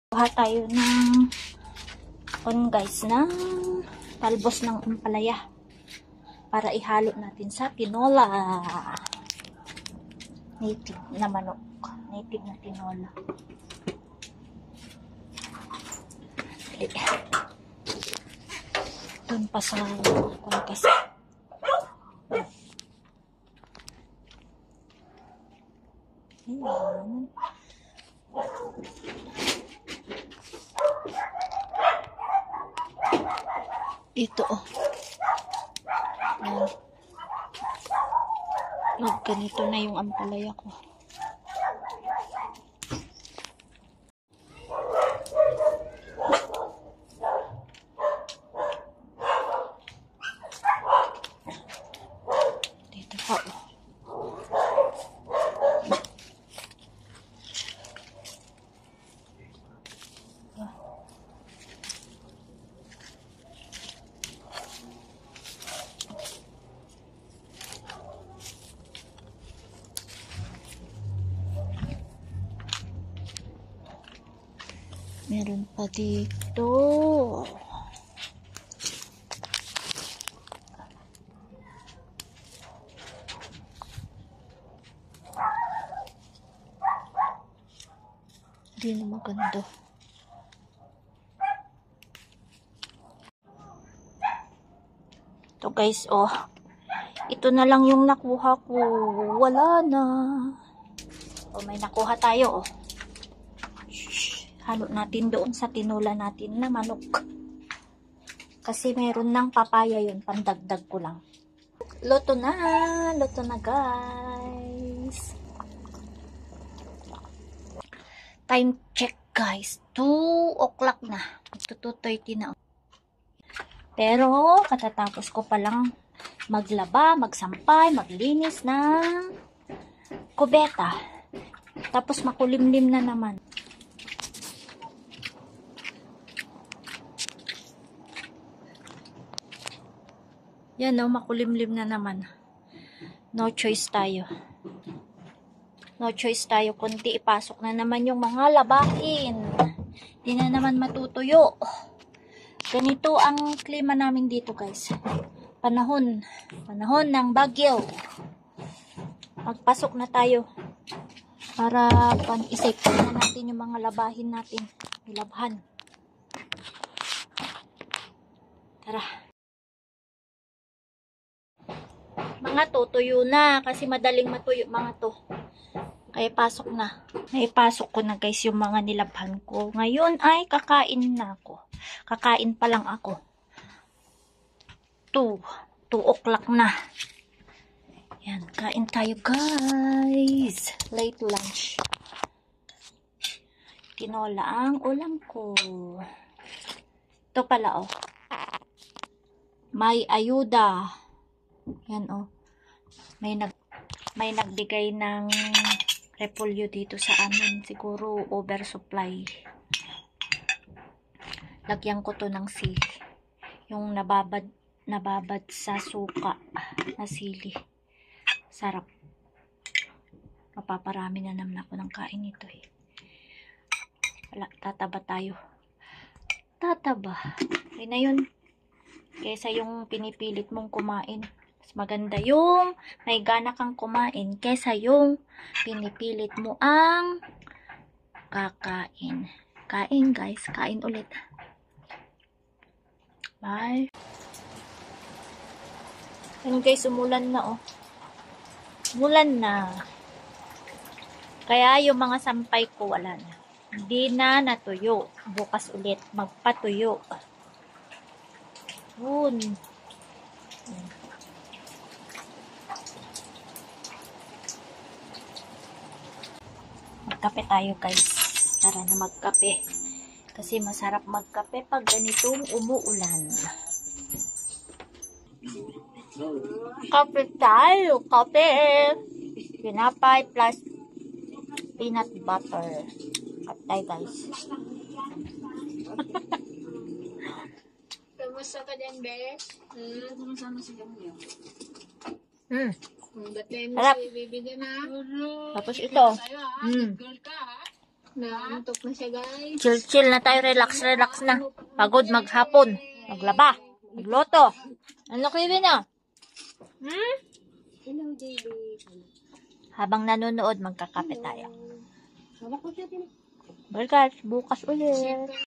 Kuha tayo ng guys ng talbos ng ampalaya para ihalo natin sa tinola. Native na manok, native na tinola. Doon pa sa kasi. Ayan. Dito ganito na yung ampalaya ko. Dito pa meron pa dito. Hindi na maganda. Ito guys, ito na lang yung nakuha ko. Wala na. May nakuha tayo, Halo natin doon sa tinola natin na manok. Kasi meron ng papaya yun. Pandagdag ko lang. Luto na guys. Time check guys. 2 o'clock na. 2:30 na. Pero katatapos ko palang maglaba, magsampay, maglinis ng kubeta. Tapos makulimlim na naman. Yan makulimlim na naman. No choice tayo. No choice tayo. Kundi ipasok na naman yung mga labahin. Hindi na naman matutuyo. Ganito ang klima namin dito guys. Panahon ng bagyo. Magpasok na tayo. Para isip na natin yung mga labahin natin. Ilabhan. Tara. Mga tutuyo na kasi madaling matuyo mga to. Kaya pasok na. Naipasok ko na guys yung mga nilabhan ko. Ngayon ay kakain na ako. Kakain pa lang ako. 2 o'clock na. Yan, kain tayo guys. Late lunch. Tinola ang ulam ko. Ito pala may ayuda. Yan may nagbigay ng repolyo dito sa amin. Siguro oversupply. Lagyan ko to ng sili. Yung nababad sa suka na sili. Sarap. Mapaparami na naman ako ng kain nito Wala, tataba tayo. Tataba. Okay na yun. Kaysa yung pinipilit mong kumain. Mas maganda yung may gana kang kumain kaysa yung pinipilit mo ang kakain. Kain guys. Kain ulit. Bye. Ayun guys, umulan na Umulan na. Kaya yung mga sampay ko wala na. Hindi na natuyo. Bukas ulit magpatuyo. Yun. Magkape tayo guys. Tara na magkape. Kasi masarap magkape pag ganitong umuulan. Kape tayo. Kape. Pinapay plus peanut butter. Kape tayo guys. Kamusta ka din, Bes? Kamusta si Gamyo? Ba't tayo mo Sarap. si bibigyan na? Tapos ito. Good girl ka, ha? Naantok na siya, guys. Chill na tayo, relax na. Pagod maghapon. Maglaba. Magloto. Ano Kevin na? Hello, JB. Habang nanonood, magkakape tayo. Hawak ko siya din. Bye guys, bukas ulit.